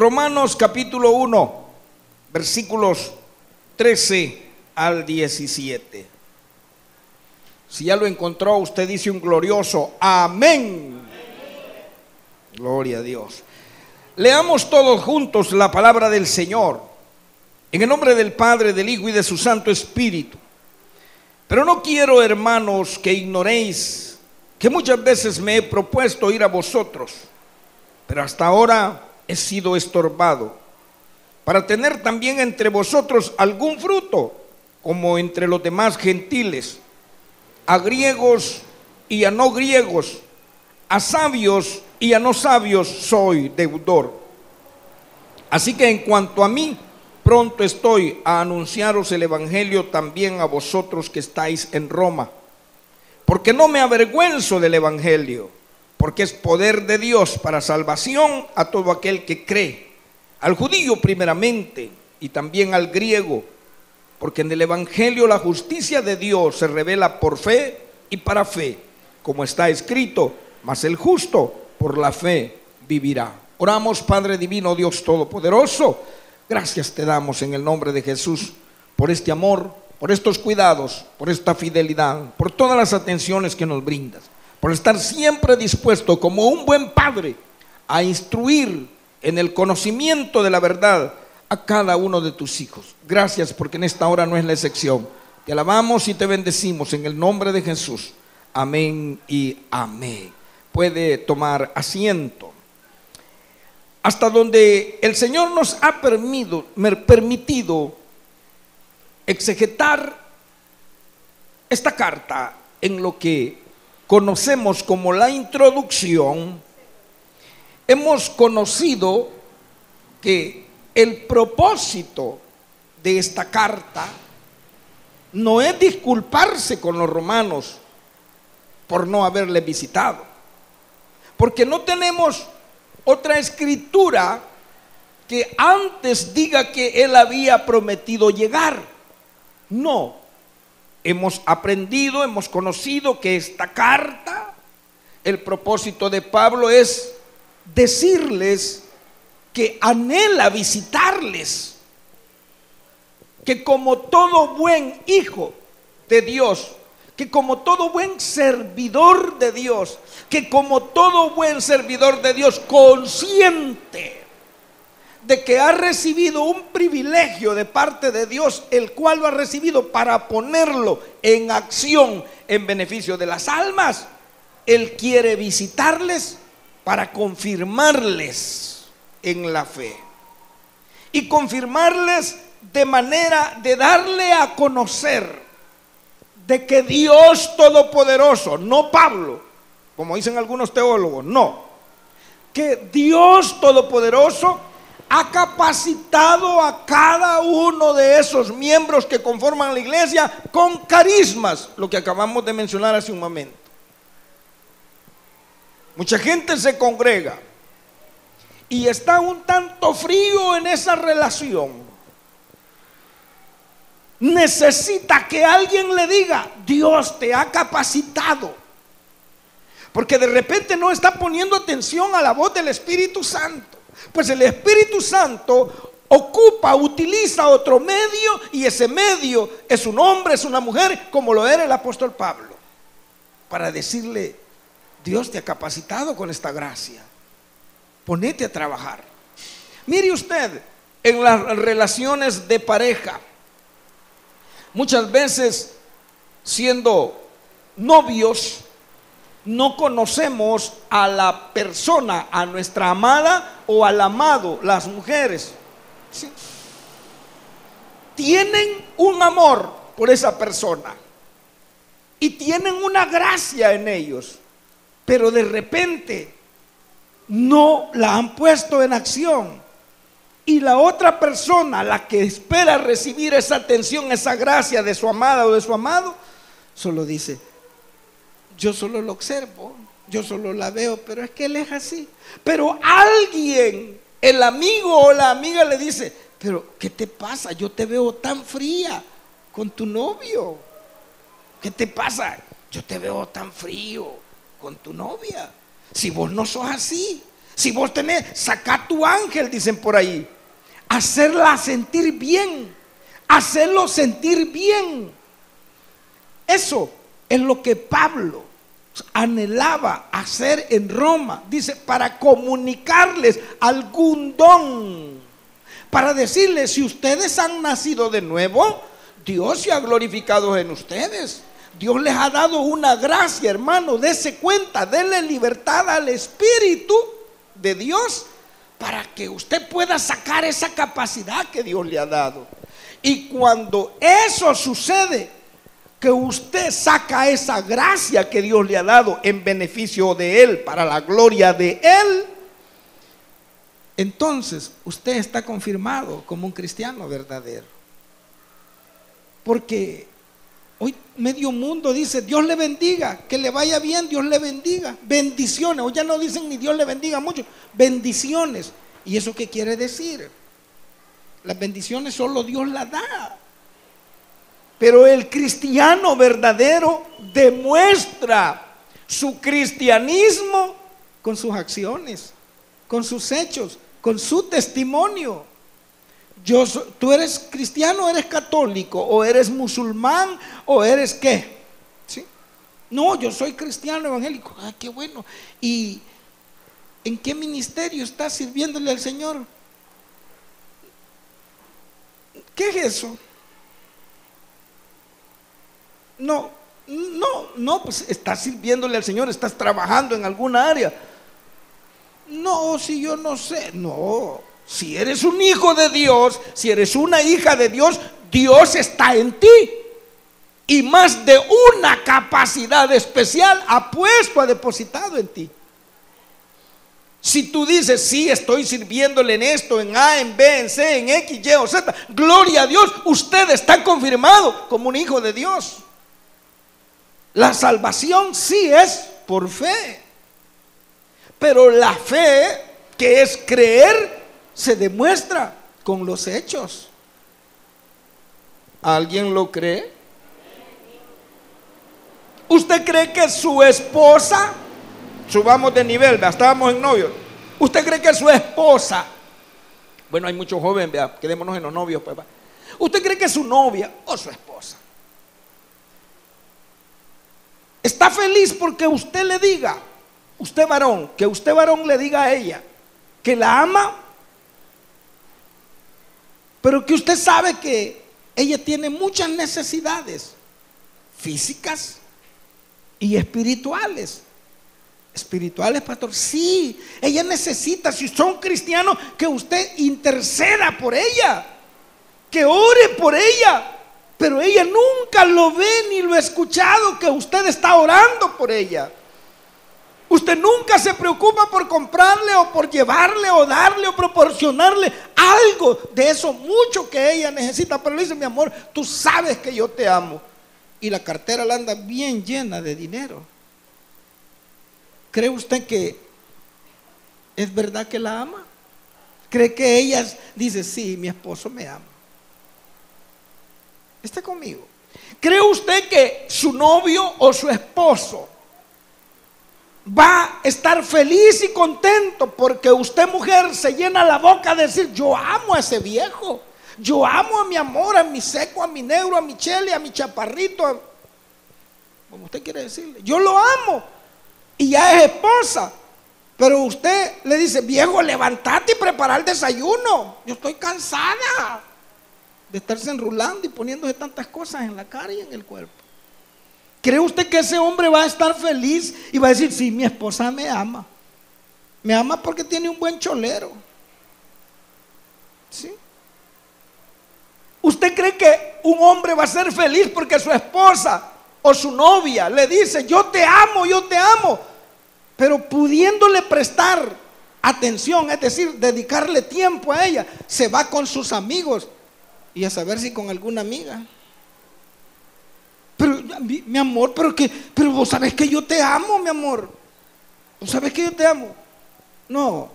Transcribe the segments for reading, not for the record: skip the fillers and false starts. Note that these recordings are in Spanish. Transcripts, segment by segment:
Romanos capítulo 1, versículos 13 al 17. Si ya lo encontró, usted dice un glorioso amén. Gloria a Dios. Leamos todos juntos la palabra del Señor, en el nombre del Padre, del Hijo y de su Santo Espíritu. Pero no quiero, hermanos, que ignoréis que muchas veces me he propuesto ir a vosotros, pero hasta ahora he sido estorbado, para tener también entre vosotros algún fruto, como entre los demás gentiles, a griegos y a no griegos, a sabios y a no sabios soy deudor. Así que en cuanto a mí, pronto estoy a anunciaros el evangelio también a vosotros que estáis en Roma, porque no me avergüenzo del evangelio, porque es poder de Dios para salvación a todo aquel que cree, al judío primeramente y también al griego, porque en el evangelio la justicia de Dios se revela por fe y para fe, como está escrito, mas el justo por la fe vivirá. Oramos. Padre divino, Dios todopoderoso, gracias te damos en el nombre de Jesús por este amor, por estos cuidados, por esta fidelidad, por todas las atenciones que nos brindas, por estar siempre dispuesto como un buen padre a instruir en el conocimiento de la verdad a cada uno de tus hijos. Gracias porque en esta hora no es la excepción. Te alabamos y te bendecimos en el nombre de Jesús. Amén y amén. Puede tomar asiento. Hasta donde el Señor nos ha permitido exegetar esta carta en lo que conocemos como la introducción, hemos conocido que el propósito de esta carta no es disculparse con los romanos por no haberle visitado, porque no tenemos otra escritura que antes diga que él había prometido llegar. No, hemos aprendido, hemos conocido que esta carta, el propósito de Pablo es decirles que anhela visitarles, que como todo buen hijo de Dios, que como todo buen servidor de Dios, que como todo buen servidor de Dios consciente de que ha recibido un privilegio de parte de Dios, el cual lo ha recibido para ponerlo en acción en beneficio de las almas, él quiere visitarles para confirmarles en la fe y confirmarles de manera de darle a conocer de que Dios Todopoderoso, no Pablo, como dicen algunos teólogos, no, que Dios Todopoderoso ha capacitado a cada uno de esos miembros que conforman la iglesia con carismas, lo que acabamos de mencionar hace un momento. Mucha gente se congrega y está un tanto frío en esa relación. Necesita que alguien le diga: Dios te ha capacitado, porque de repente no está poniendo atención a la voz del Espíritu Santo. Pues el Espíritu Santo utiliza otro medio, y ese medio es un hombre, es una mujer, como lo era el apóstol Pablo, para decirle: Dios te ha capacitado con esta gracia, ponete a trabajar. Mire usted, en las relaciones de pareja, muchas veces siendo novios no conocemos a la persona, a nuestra amada o al amado. Las mujeres, ¿sí?, tienen un amor por esa persona y tienen una gracia en ellos, pero de repente no la han puesto en acción, y la otra persona, la que espera recibir esa atención, esa gracia de su amada o de su amado, solo dice: yo solo lo observo, yo solo la veo, pero es que él es así. Pero alguien, el amigo o la amiga, le dice: pero ¿qué te pasa? Yo te veo tan fría con tu novio. ¿Qué te pasa? Yo te veo tan frío con tu novia. Si vos no sos así. Si vos tenés, saca tu ángel, dicen por ahí. Hacerla sentir bien. Hacerlo sentir bien. Eso es lo que Pablo anhelaba hacer en Roma. Dice, para comunicarles algún don. Para decirles, si ustedes han nacido de nuevo, Dios se ha glorificado en ustedes. Dios les ha dado una gracia, hermano. Dese cuenta, denle libertad al Espíritu de Dios para que usted pueda sacar esa capacidad que Dios le ha dado. Y cuando eso sucede, que usted saca esa gracia que Dios le ha dado en beneficio de Él, para la gloria de Él, entonces usted está confirmado como un cristiano verdadero. Porque hoy medio mundo dice, Dios le bendiga, que le vaya bien, Dios le bendiga, bendiciones. Hoy ya no dicen ni Dios le bendiga mucho, bendiciones. ¿Y eso qué quiere decir? Las bendiciones solo Dios las da. Pero el cristiano verdadero demuestra su cristianismo con sus acciones, con sus hechos, con su testimonio. Tú eres cristiano, eres católico, o eres musulmán, o eres ¿qué? ¿Sí? No, yo soy cristiano evangélico. Ah, qué bueno. ¿Y en qué ministerio estás sirviéndole al Señor? ¿Qué es eso? No, pues estás sirviéndole al Señor, estás trabajando en alguna área. No, si yo no sé. No, si eres un hijo de Dios, si eres una hija de Dios, Dios está en ti. Y más de una capacidad especial ha depositado en ti. Si tú dices, sí, estoy sirviéndole en esto, en A, en B, en C, en X, Y o Z, gloria a Dios, usted está confirmado como un hijo de Dios. La salvación sí es por fe, pero la fe, que es creer, se demuestra con los hechos. ¿Alguien lo cree? ¿Usted cree que su esposa, subamos de nivel, ¿vea? Estábamos en novios, usted cree que su esposa, bueno, hay muchos jóvenes, ¿vea? Quedémonos en los novios, pues, usted cree que su novia o su esposa está feliz porque usted le diga, usted varón, que usted varón le diga a ella que la ama, pero que usted sabe que ella tiene muchas necesidades físicas y espirituales? Espirituales, pastor, sí, ella necesita, si son cristianos, que usted interceda por ella, que ore por ella. Pero ella nunca lo ve ni lo ha escuchado que usted está orando por ella. Usted nunca se preocupa por comprarle o por llevarle o darle o proporcionarle algo de eso mucho que ella necesita. Pero le dice, mi amor, tú sabes que yo te amo. Y la cartera la anda bien llena de dinero. ¿Cree usted que es verdad que la ama? ¿Cree que ella dice, sí, mi esposo me ama? ¿Está conmigo? ¿Cree usted que su novio o su esposo va a estar feliz y contento porque usted, mujer, se llena la boca de decir, yo amo a ese viejo, yo amo a mi amor, a mi seco, a mi negro, a mi chele, a mi chaparrito, como usted quiere decirle, yo lo amo, y ya es esposa? Pero usted le dice, viejo, levantate y prepara el desayuno, yo estoy cansada de estarse enrulando y poniéndose tantas cosas en la cara y en el cuerpo. ¿Cree usted que ese hombre va a estar feliz y va a decir, sí, mi esposa me ama? Me ama porque tiene un buen cholero. ¿Sí? ¿Usted cree que un hombre va a ser feliz porque su esposa o su novia le dice, yo te amo, pero pudiéndole prestar atención, es decir, dedicarle tiempo a ella, se va con sus amigos y a saber si con alguna amiga? Pero mi amor, pero vos sabés que yo te amo, mi amor. Vos sabés que yo te amo. No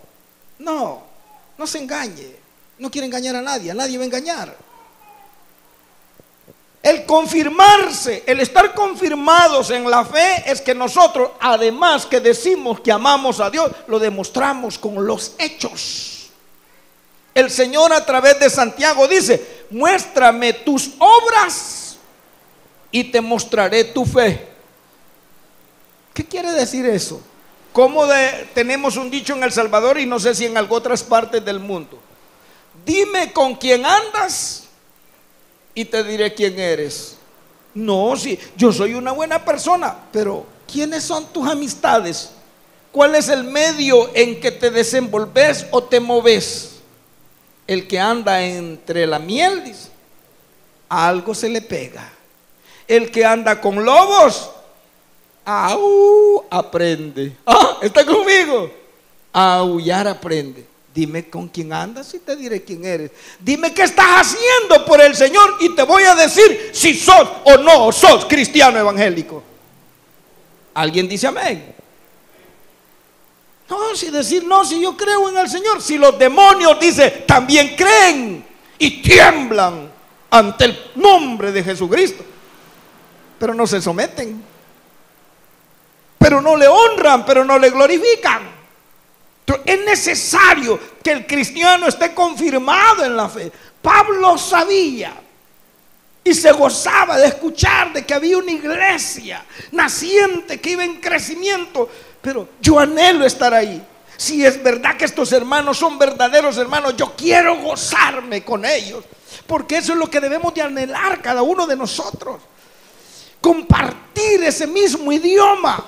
se engañe. No quiere engañar a nadie va a engañar. El confirmarse, el estar confirmados en la fe es que nosotros, además que decimos que amamos a Dios, lo demostramos con los hechos. El Señor a través de Santiago dice: muéstrame tus obras y te mostraré tu fe. ¿Qué quiere decir eso? Tenemos un dicho en El Salvador y no sé si en otras partes del mundo: dime con quién andas y te diré quién eres. No, si yo soy una buena persona, pero ¿quiénes son tus amistades? ¿Cuál es el medio en que te desenvolves o te moves? El que anda entre la miel, dice, a algo se le pega. El que anda con lobos, aprende. ¿Está conmigo? A aullar aprende. Dime con quién andas y te diré quién eres. Dime qué estás haciendo por el Señor y te voy a decir si sos o no sos cristiano evangélico. ¿Alguien dice amén? No, si decir no, si yo creo en el Señor. Si los demonios, dice, también creen y tiemblan ante el nombre de Jesucristo, pero no se someten, pero no le honran, pero no le glorifican. Es necesario que el cristiano esté confirmado en la fe. Pablo sabía y se gozaba de escuchar de que había una iglesia naciente que iba en crecimiento, pero yo anhelo estar ahí. Si es verdad que estos hermanos son verdaderos hermanos, yo quiero gozarme con ellos, porque eso es lo que debemos de anhelar cada uno de nosotros. Compartir ese mismo idioma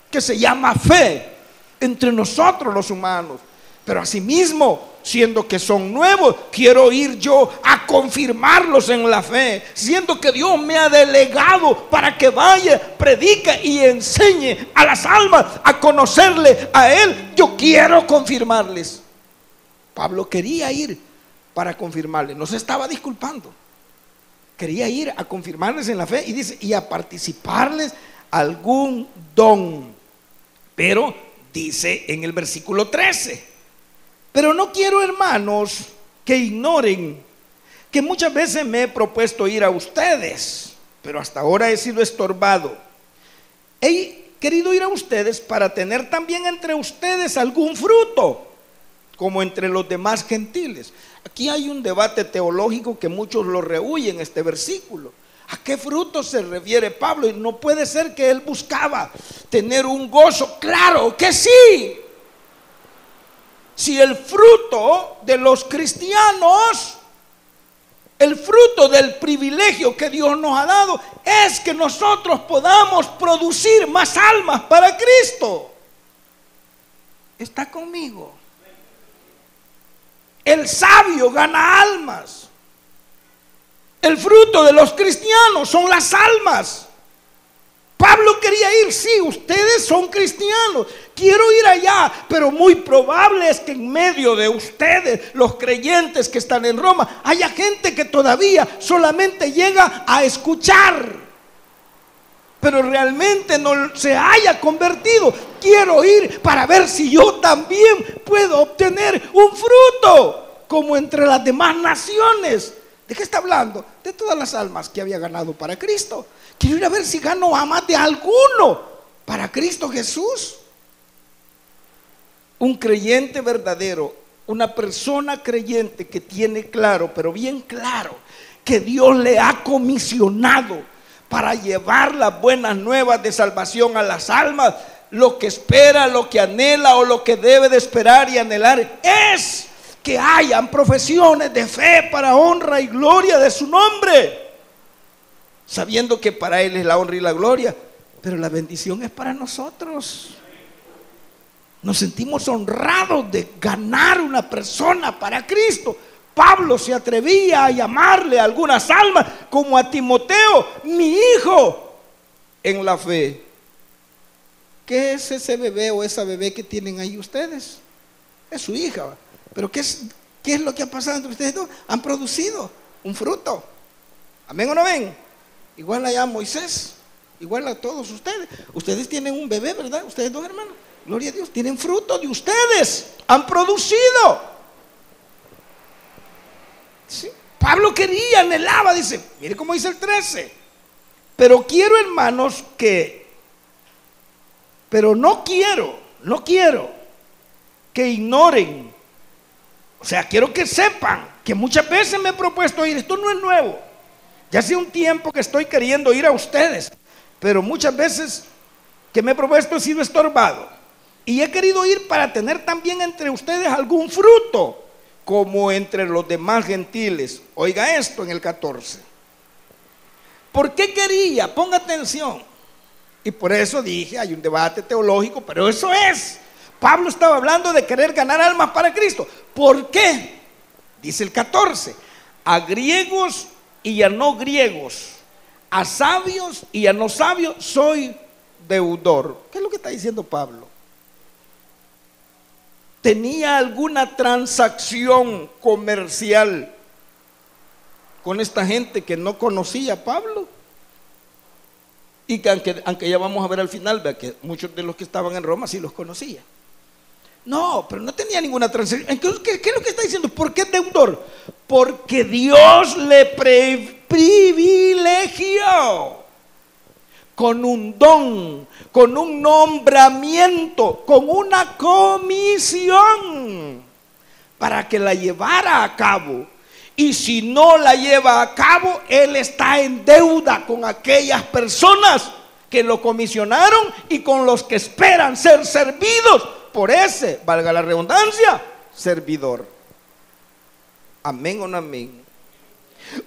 que se llama fe entre nosotros los humanos. Pero asimismo, siendo que son nuevos, quiero ir yo a confirmarlos en la fe, siendo que Dios me ha delegado para que vaya, predique y enseñe a las almas a conocerle a Él. Yo quiero confirmarles. Pablo quería ir para confirmarles, no se estaba disculpando, quería ir a confirmarles en la fe, y dice, y a participarles algún don. Pero dice en el versículo 13: pero no quiero, hermanos, que ignoren que muchas veces me he propuesto ir a ustedes, pero hasta ahora he sido estorbado. He querido ir a ustedes para tener también entre ustedes algún fruto, como entre los demás gentiles. Aquí hay un debate teológico que muchos lo rehuyen este versículo. ¿A qué fruto se refiere Pablo? Y no puede ser que él buscaba tener un gozo. Claro que sí. Si el fruto de los cristianos, el fruto del privilegio que Dios nos ha dado, es que nosotros podamos producir más almas para Cristo. ¿Está conmigo? El sabio gana almas. El fruto de los cristianos son las almas. Pablo quería ir, sí, ustedes son cristianos, quiero ir allá, pero muy probable es que en medio de ustedes, los creyentes que están en Roma, haya gente que todavía solamente llega a escuchar, pero realmente no se haya convertido. Quiero ir para ver si yo también puedo obtener un fruto como entre las demás naciones. ¿De qué está hablando? De todas las almas que había ganado para Cristo. Quiero ir a ver si gano a más de alguno para Cristo Jesús. Un creyente verdadero, una persona creyente que tiene claro, pero bien claro, que Dios le ha comisionado para llevar las buenas nuevas de salvación a las almas. Lo que espera, lo que anhela o lo que debe de esperar y anhelar es que hayan profesiones de fe para honra y gloria de su nombre, sabiendo que para Él es la honra y la gloria, pero la bendición es para nosotros. Nos sentimos honrados de ganar una persona para Cristo. Pablo se atrevía a llamarle a algunas almas, como a Timoteo, mi hijo en la fe. ¿Qué es ese bebé o esa bebé que tienen ahí ustedes? Es su hija. Pero ¿qué es lo que ha pasado entre ustedes dos? Han producido un fruto. ¿Amén o no ven? Igual allá a Moisés, igual a todos ustedes. Ustedes tienen un bebé, ¿verdad? Ustedes dos hermanos. Gloria a Dios, tienen fruto de ustedes. Han producido. ¿Sí? Pablo quería, anhelaba, dice, mire cómo dice el 13. Pero quiero, hermanos, pero no quiero que ignoren. O sea, quiero que sepan que muchas veces me he propuesto ir. Esto no es nuevo. Ya hace un tiempo que estoy queriendo ir a ustedes, pero muchas veces que me he propuesto he sido estorbado. Y he querido ir para tener también entre ustedes algún fruto, como entre los demás gentiles. Oiga esto en el 14. ¿Por qué quería? Ponga atención. Y por eso dije, hay un debate teológico, pero eso es. Pablo estaba hablando de querer ganar almas para Cristo. ¿Por qué? Dice el 14. A griegos y a no griegos, a sabios y a no sabios, soy deudor. ¿Qué es lo que está diciendo Pablo? ¿Tenía alguna transacción comercial con esta gente que no conocía a Pablo? Y que aunque ya vamos a ver al final, vea que muchos de los que estaban en Roma sí los conocía. No, pero no tenía ninguna transacción. ¿Qué es lo que está diciendo? ¿Por qué es deudor? Porque Dios le privilegió con un don, con un nombramiento, con una comisión para que la llevara a cabo. Y si no la lleva a cabo, él está en deuda con aquellas personas que lo comisionaron y con los que esperan ser servidos por ese, valga la redundancia, servidor. Amén o no amén.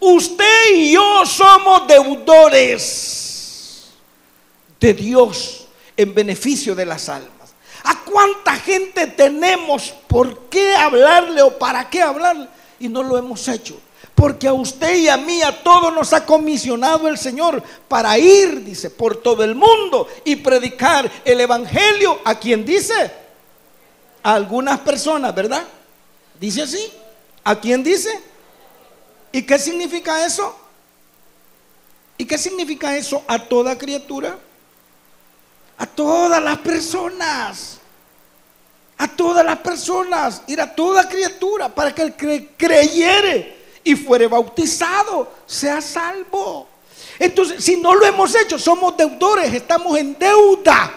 Usted y yo somos deudores de Dios en beneficio de las almas. ¿A cuánta gente tenemos por qué hablarle o para qué hablarle? Y no lo hemos hecho. Porque a usted y a mí, a todos nos ha comisionado el Señor para ir, dice, por todo el mundo y predicar el evangelio. ¿A quién dice? A algunas personas, ¿verdad? Dice así. ¿A quién dice? ¿Y qué significa eso? ¿Y qué significa eso? A toda criatura. A todas las personas. A todas las personas, ir a toda criatura, para que el que creyere y fuere bautizado sea salvo. Entonces, si no lo hemos hecho, somos deudores, estamos en deuda.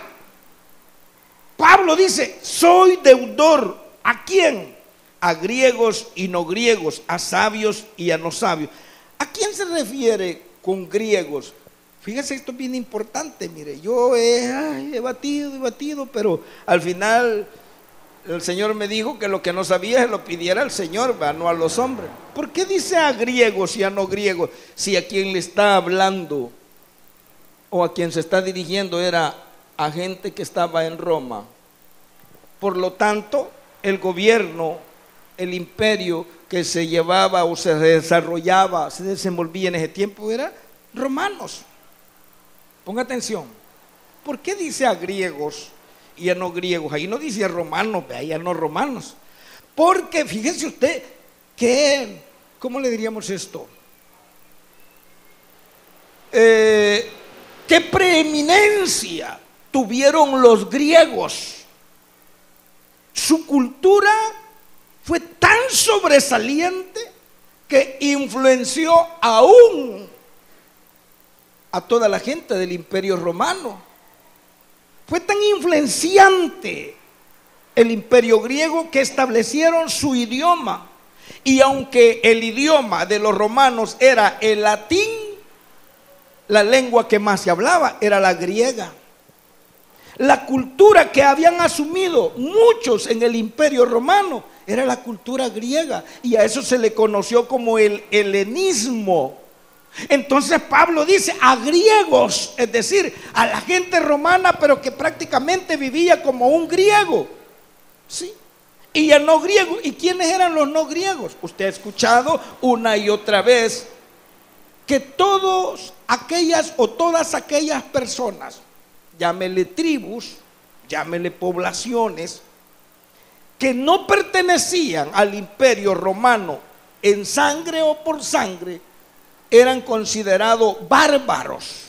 Pablo dice, soy deudor. ¿A quién? A griegos y no griegos, a sabios y a no sabios. ¿A quién se refiere con griegos? Fíjese, esto es bien importante. Mire, yo he batido, pero al final el Señor me dijo que lo que no sabía se lo pidiera al Señor, no a los hombres. ¿Por qué dice a griegos y a no griegos? Si a quien le está hablando o a quien se está dirigiendo era a gente que estaba en Roma. Por lo tanto, el gobierno, el imperio que se llevaba o se desarrollaba, se desenvolvía en ese tiempo era romanos. Ponga atención. ¿Por qué dice a griegos y a no griegos? Ahí no dice a romanos, ahí a no romanos. Porque fíjese usted que, ¿cómo le diríamos esto? ¿Qué preeminencia tuvieron los griegos? Su cultura fue tan sobresaliente que influenció aún a toda la gente del Imperio Romano. Fue tan influenciante el imperio griego que establecieron su idioma. Y aunque el idioma de los romanos era el latín, la lengua que más se hablaba era la griega. La cultura que habían asumido muchos en el imperio romano era la cultura griega. Y a eso se le conoció como el helenismo. Entonces Pablo dice a griegos, es decir, a la gente romana, pero que prácticamente vivía como un griego, ¿sí? Y a no griegos. ¿Y quiénes eran los no griegos? Usted ha escuchado una y otra vez que todas aquellas personas, llámele tribus, llámele poblaciones, que no pertenecían al imperio romano en sangre o por sangre, eran considerados bárbaros.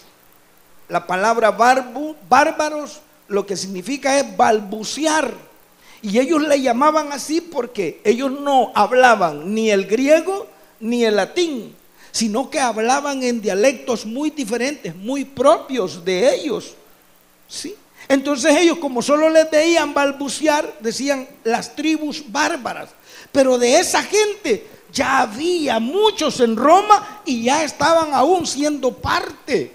La palabra bárbaros lo que significa es balbucear. Y ellos le llamaban así porque ellos no hablaban ni el griego ni el latín, sino que hablaban en dialectos muy diferentes, muy propios de ellos, ¿sí? Entonces ellos, como solo les veían balbucear, decían las tribus bárbaras. Pero de esa gente ya había muchos en Roma y ya estaban aún siendo parte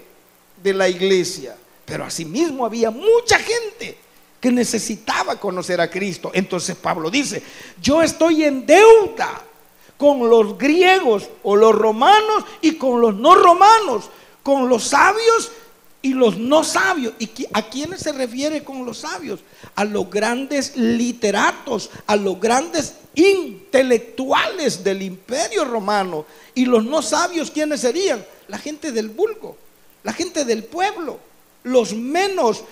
de la iglesia. Pero asimismo había mucha gente que necesitaba conocer a Cristo. Entonces Pablo dice: yo estoy en deuda con los griegos o los romanos y con los no romanos, con los sabios y los no sabios. ¿Y a quiénes se refiere con los sabios? A los grandes literatos, a los grandes intelectuales del imperio romano. Y los no sabios, ¿quiénes serían? La gente del vulgo, la gente del pueblo, los menos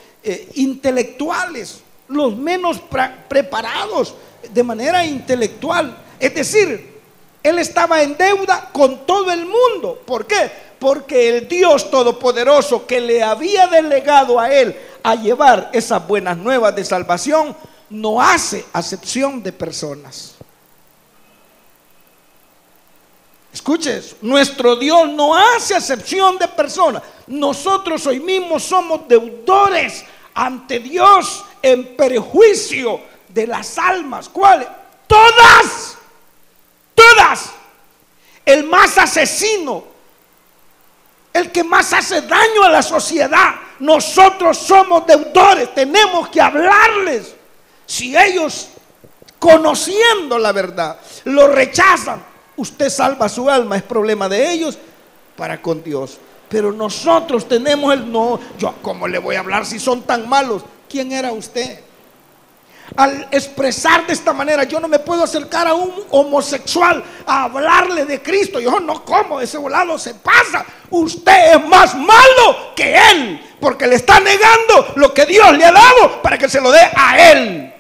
intelectuales, los menos preparados de manera intelectual. Es decir, él estaba en deuda con todo el mundo. ¿Por qué? Porque el Dios Todopoderoso, que le había delegado a él a llevar esas buenas nuevas de salvación, no hace acepción de personas. Escuche eso: nuestro Dios no hace acepción de personas. Nosotros hoy mismo somos deudores ante Dios en perjuicio de las almas. ¿Cuáles? Todas. Todas. El más asesino, el que más hace daño a la sociedad, nosotros somos deudores. Tenemos que hablarles. Si ellos, conociendo la verdad, lo rechazan, usted salva su alma, es problema de ellos para con Dios. Pero nosotros tenemos el no. Yo, ¿cómo le voy a hablar si son tan malos? ¿Quién era usted? Al expresar de esta manera, yo no me puedo acercar a un homosexual a hablarle de Cristo. Yo no, como ese volado se pasa. Usted es más malo que él, porque le está negando lo que Dios le ha dado para que se lo dé a él.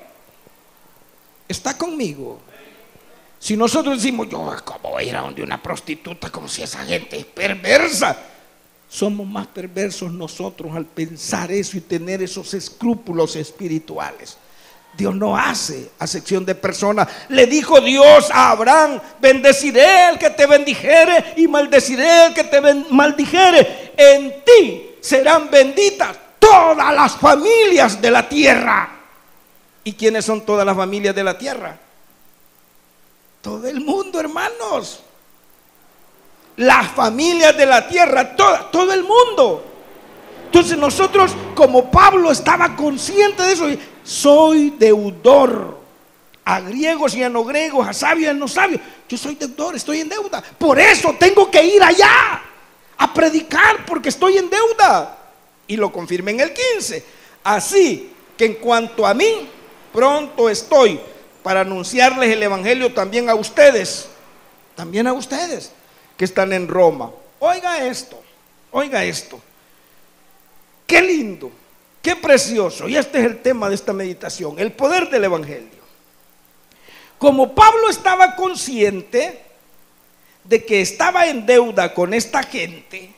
¿Está conmigo? Si nosotros decimos: yo, ¿cómo voy a ir a donde una prostituta? Como si esa gente es perversa. Somos más perversos nosotros al pensar eso y tener esos escrúpulos espirituales. Dios no hace acepción de personas. Le dijo Dios a Abraham: bendeciré al que te bendijere y maldeciré al que te maldijere. En ti serán benditas todas las familias de la tierra. ¿Y quiénes son todas las familias de la tierra? Todo el mundo, hermanos. Las familias de la tierra, todo el mundo. Entonces nosotros, como Pablo estaba consciente de eso: soy deudor a griegos y a no griegos, a sabios y a no sabios. Yo soy deudor, estoy en deuda. Por eso tengo que ir allá a predicar, porque estoy en deuda. Y lo confirma en el 15. Así que en cuanto a mí, pronto estoy para anunciarles el evangelio también a ustedes que están en Roma. Oiga esto, oiga esto. Qué lindo, qué precioso. Y este es el tema de esta meditación: el poder del evangelio. Como Pablo estaba consciente de que estaba en deuda con esta gente,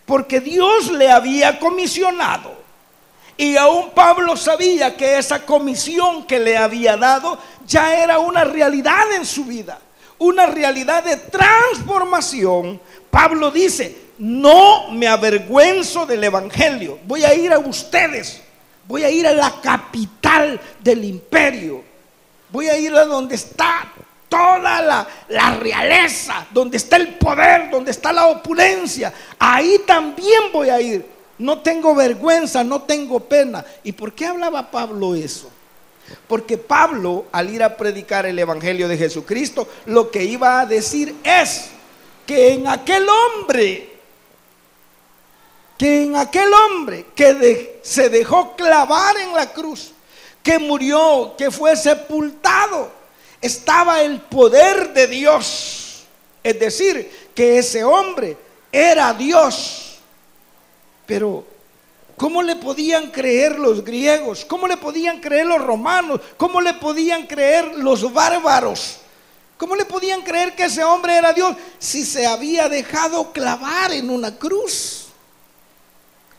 porque Dios le había comisionado, y aún Pablo sabía que esa comisión que le había dado ya era una realidad en su vida, una realidad de transformación. Pablo dice: no me avergüenzo del evangelio. Voy a ir a ustedes, voy a ir a la capital del imperio, voy a ir a donde está toda la realeza, donde está el poder, donde está la opulencia. Ahí también voy a ir. No tengo vergüenza, no tengo pena. ¿Y por qué hablaba Pablo eso? Porque Pablo, al ir a predicar el evangelio de Jesucristo, lo que iba a decir es que en aquel hombre que se dejó clavar en la cruz, que murió, que fue sepultado, estaba el poder de Dios. Es decir, que ese hombre era Dios. Pero ¿cómo le podían creer los griegos? ¿Cómo le podían creer los romanos? ¿Cómo le podían creer los bárbaros? ¿Cómo le podían creer que ese hombre era Dios si se había dejado clavar en una cruz?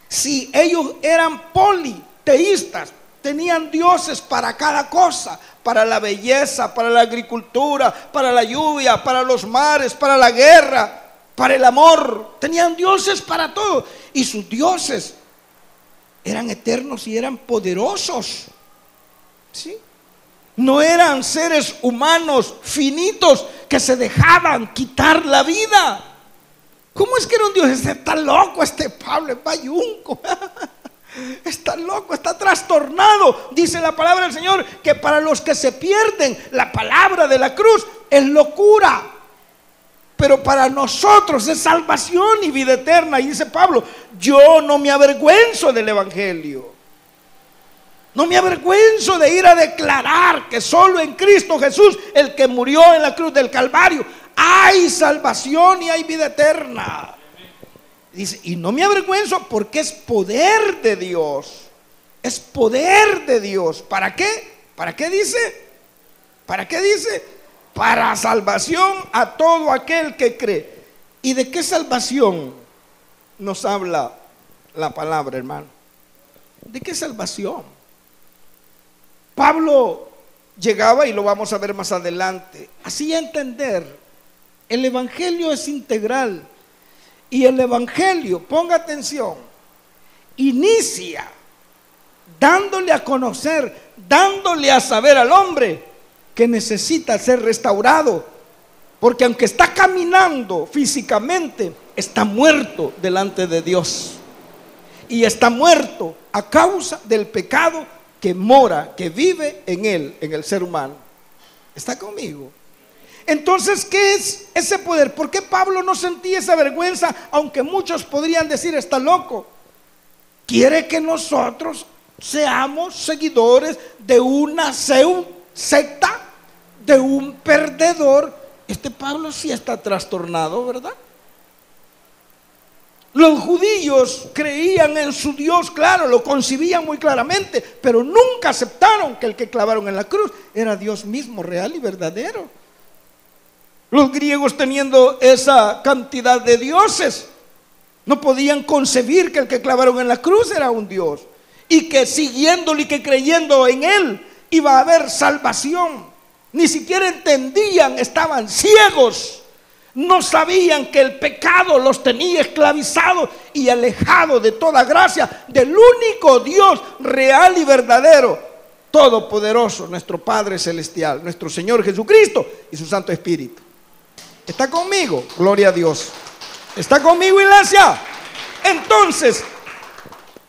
Si ellos eran politeístas, tenían dioses para cada cosa, para la belleza, para la agricultura, para la lluvia, para los mares, para la guerra, para el amor. Tenían dioses para todo. Y sus dioses eran eternos y eran poderosos. ¿Sí? No eran seres humanos finitos que se dejaban quitar la vida. ¿Cómo es que era un Dios? Está loco este Pablo, es bayunco. Está loco, está trastornado. Dice la palabra del Señor que para los que se pierden, la palabra de la cruz es locura, pero para nosotros es salvación y vida eterna. Y dice Pablo: yo no me avergüenzo del evangelio. No me avergüenzo de ir a declarar que solo en Cristo Jesús, el que murió en la cruz del Calvario, hay salvación y hay vida eterna. Dice, y no me avergüenzo porque es poder de Dios. Es poder de Dios. ¿Para qué? ¿Para qué dice? ¿Para qué dice? Para salvación a todo aquel que cree. ¿Y de qué salvación nos habla la palabra, hermano? ¿De qué salvación? Pablo llegaba, y lo vamos a ver más adelante, hacía entender: el evangelio es integral. Y el evangelio, ponga atención, inicia dándole a conocer, dándole a saber al hombre que necesita ser restaurado, porque aunque está caminando físicamente, está muerto delante de Dios, y está muerto a causa del pecado que mora, que vive en él, en el ser humano. ¿Está conmigo? Entonces, ¿qué es ese poder? ¿Por qué Pablo no sentía esa vergüenza? Aunque muchos podrían decir: está loco. Quiere que nosotros seamos seguidores de una secta, de un perdedor. Este Pablo sí está trastornado, ¿verdad? Los judíos creían en su Dios, claro, lo concibían muy claramente, pero nunca aceptaron que el que clavaron en la cruz era Dios mismo, real y verdadero. Los griegos, teniendo esa cantidad de dioses, no podían concebir que el que clavaron en la cruz era un Dios, y que siguiéndolo y que creyendo en él iba a haber salvación. Ni siquiera entendían, estaban ciegos, no sabían que el pecado los tenía esclavizados y alejados de toda gracia del único Dios real y verdadero, todopoderoso, nuestro Padre celestial, nuestro Señor Jesucristo y su Santo Espíritu. ¿Está conmigo? Gloria a Dios. ¿Está conmigo, iglesia? Entonces,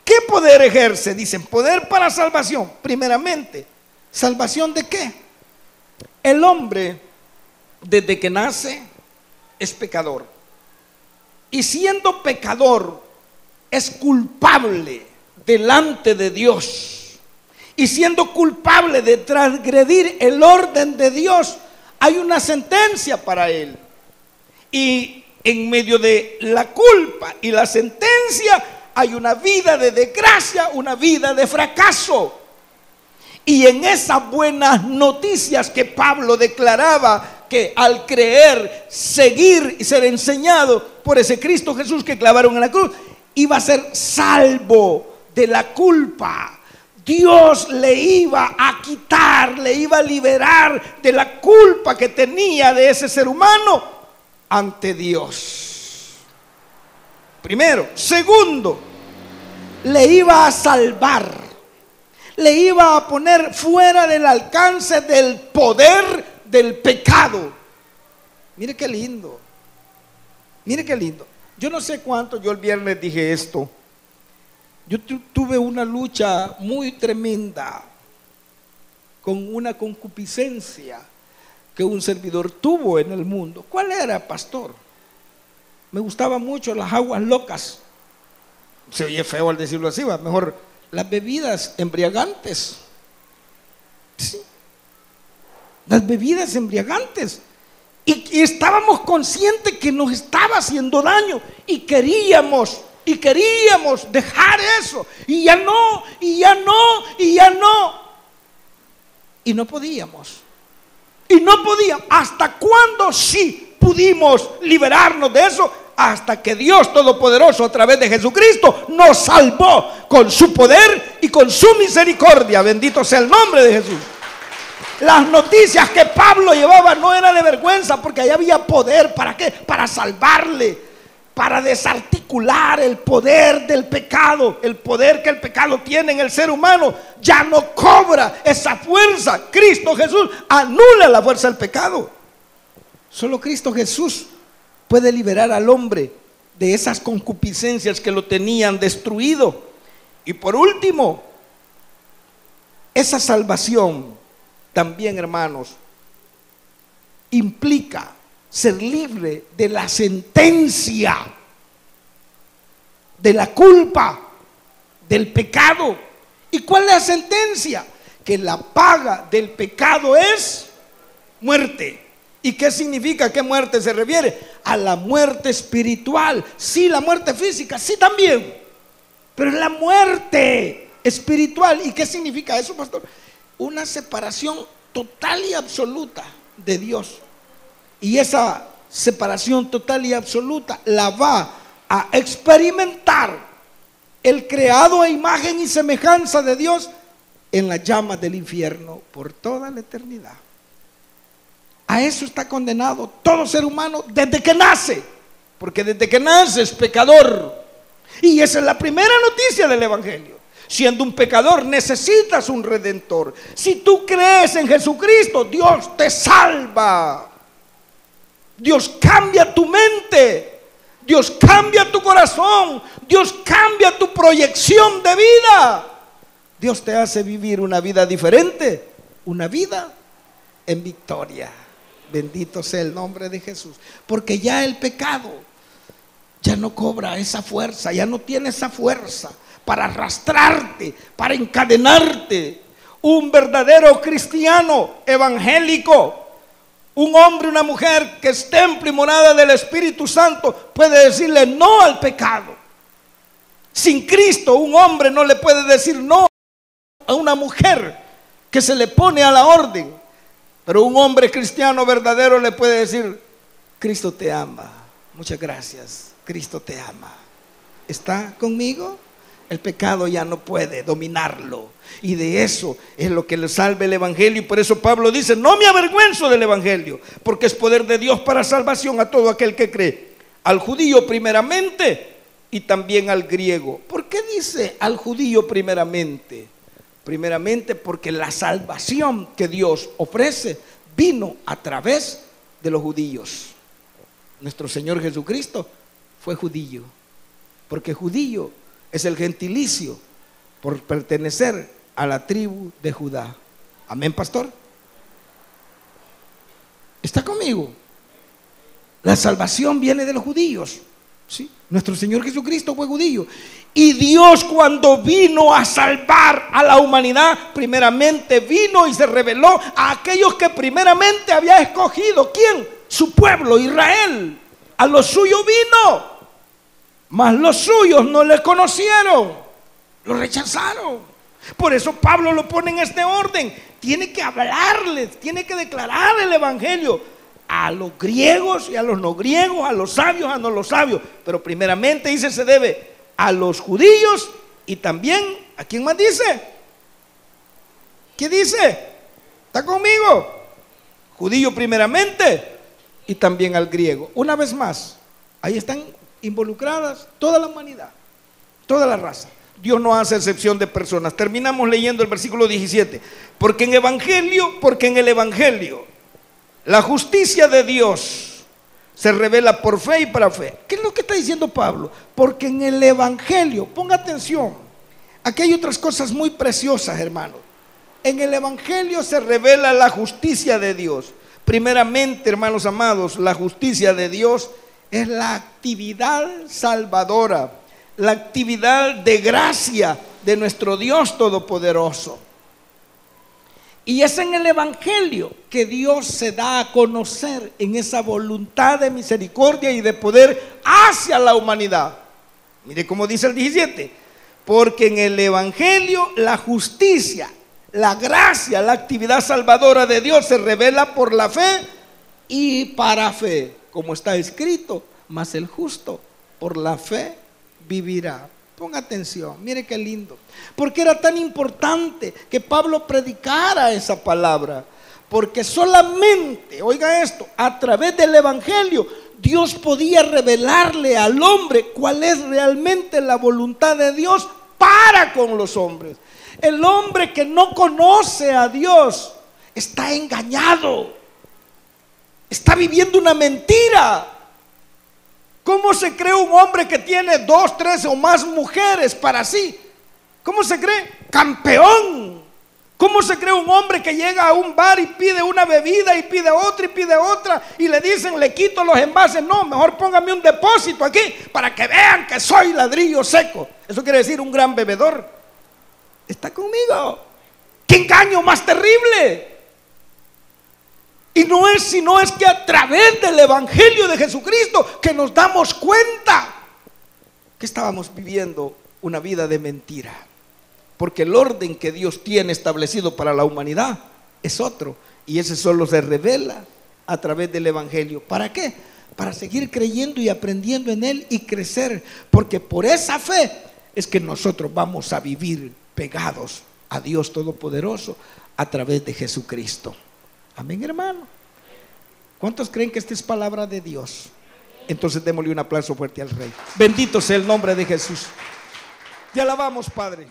¿qué poder ejerce? Dicen, poder para salvación. Primeramente, ¿salvación de qué? El hombre, desde que nace, es pecador. Y siendo pecador, es culpable delante de Dios. Y siendo culpable de transgredir el orden de Dios, hay una sentencia para él. Y en medio de la culpa y la sentencia hay una vida de desgracia, una vida de fracaso. Y en esas buenas noticias que Pablo declaraba, que al creer, seguir y ser enseñado por ese Cristo Jesús que clavaron en la cruz, iba a ser salvo de la culpa. Dios le iba a quitar, le iba a liberar de la culpa que tenía de ese ser humano ante Dios. Primero. Segundo, le iba a salvar, le iba a poner fuera del alcance del poder del pecado. Mire qué lindo, mire qué lindo. Yo no sé cuánto, yo el viernes dije esto. Yo tuve una lucha muy tremenda con una concupiscencia que un servidor tuvo en el mundo. ¿Cuál era, pastor? Me gustaban mucho las aguas locas. Se oye feo al decirlo así, ¿va? Mejor las bebidas embriagantes. Sí. Las bebidas embriagantes. Y estábamos conscientes que nos estaba haciendo daño y queríamos dejar eso, y ya no, y ya no, y ya no, y no podíamos. ¿Hasta cuándo sí pudimos liberarnos de eso? Hasta que Dios Todopoderoso, a través de Jesucristo, nos salvó con su poder y con su misericordia. Bendito sea el nombre de Jesús. Las noticias que Pablo llevaba no eran de vergüenza, porque ahí había poder. ¿Para qué? Para salvarle, para desarticular el poder del pecado. El poder que el pecado tiene en el ser humano ya no cobra esa fuerza. Cristo Jesús anula la fuerza del pecado. Solo Cristo Jesús puede liberar al hombre de esas concupiscencias que lo tenían destruido. Y por último, esa salvación también, hermanos, implica ser libre de la sentencia, de la culpa, del pecado. ¿Y cuál es la sentencia? Que la paga del pecado es muerte. ¿Y qué significa? ¿Qué muerte se refiere? A la muerte espiritual. Sí, la muerte física, sí también, pero es la muerte espiritual. ¿Y qué significa eso, pastor? Una separación total y absoluta de Dios. Y esa separación total y absoluta la va a experimentar el creado a imagen y semejanza de Dios en las llamas del infierno por toda la eternidad. A eso está condenado todo ser humano desde que nace, porque desde que nace es pecador. Y esa es la primera noticia del Evangelio. Siendo un pecador necesitas un redentor. Si tú crees en Jesucristo, Dios te salva. Dios cambia tu mente, Dios cambia tu corazón, Dios cambia tu proyección de vida. Dios te hace vivir una vida diferente, una vida en victoria. Bendito sea el nombre de Jesús. Porque ya el pecado ya no cobra esa fuerza, ya no tiene esa fuerza para arrastrarte, para encadenarte. Un verdadero cristiano evangélico, un hombre, una mujer que es templo y morada del Espíritu Santo, puede decirle no al pecado. Sin Cristo, un hombre no le puede decir no a una mujer que se le pone a la orden. Pero un hombre cristiano verdadero le puede decir: Cristo te ama, muchas gracias, Cristo te ama. ¿Está conmigo? El pecado ya no puede dominarlo. Y de eso es lo que le salva el Evangelio. Y por eso Pablo dice: no me avergüenzo del Evangelio, porque es poder de Dios para salvación a todo aquel que cree, al judío primeramente y también al griego. ¿Por qué dice al judío primeramente? Primeramente porque la salvación que Dios ofrece vino a través de los judíos. Nuestro Señor Jesucristo fue judío, porque judío es el gentilicio por pertenecer a la tribu de Judá. Amén, pastor. ¿Está conmigo? La salvación viene de los judíos. ¿Sí? Nuestro Señor Jesucristo fue judío. Y Dios, cuando vino a salvar a la humanidad, primeramente vino y se reveló a aquellos que primeramente había escogido. ¿Quién? Su pueblo, Israel. A los suyos vino, mas los suyos no le conocieron, lo rechazaron. Por eso Pablo lo pone en este orden. Tiene que hablarles, tiene que declarar el Evangelio a los griegos y a los no griegos, a los sabios, a no los sabios. Pero primeramente dice, se debe a los judíos y también, ¿a quién más dice? ¿Qué dice? ¿Está conmigo? Judío primeramente y también al griego. Una vez más, ahí están involucradas toda la humanidad, toda la raza. Dios no hace excepción de personas. Terminamos leyendo el versículo 17. Porque en el Evangelio la justicia de Dios se revela por fe y para fe. ¿Qué es lo que está diciendo Pablo? Porque en el Evangelio, ponga atención, aquí hay otras cosas muy preciosas, hermanos. En el Evangelio se revela la justicia de Dios. Primeramente, hermanos amados, la justicia de Dios es la actividad salvadora, la actividad de gracia de nuestro Dios Todopoderoso. Y es en el Evangelio que Dios se da a conocer en esa voluntad de misericordia y de poder hacia la humanidad. Mire cómo dice el 17. Porque en el Evangelio la justicia, la gracia, la actividad salvadora de Dios se revela por la fe y para fe. Como está escrito, mas el justo por la fe vivirá. Ponga atención, mire qué lindo. Porque era tan importante que Pablo predicara esa palabra. Porque solamente, oiga esto, a través del evangelio Dios podía revelarle al hombre cuál es realmente la voluntad de Dios para con los hombres. El hombre que no conoce a Dios está engañado, está viviendo una mentira. ¿Cómo se cree un hombre que tiene 2, 3 o más mujeres para sí? ¿Cómo se cree? Campeón. ¿Cómo se cree un hombre que llega a un bar y pide una bebida y pide otra y le dicen, le quito los envases? No, mejor póngame un depósito aquí para que vean que soy ladrillo seco. Eso quiere decir un gran bebedor. ¿Está conmigo? ¡Qué engaño más terrible! Y no es sino es que a través del evangelio de Jesucristo que nos damos cuenta que estábamos viviendo una vida de mentira. Porque el orden que Dios tiene establecido para la humanidad es otro. Y ese solo se revela a través del evangelio. ¿Para qué? Para seguir creyendo y aprendiendo en él y crecer. Porque por esa fe es que nosotros vamos a vivir pegados a Dios Todopoderoso a través de Jesucristo. Amén, hermano. ¿Cuántos creen que esta es palabra de Dios? Entonces démosle un aplauso fuerte al Rey. Bendito sea el nombre de Jesús. Te alabamos, Padre.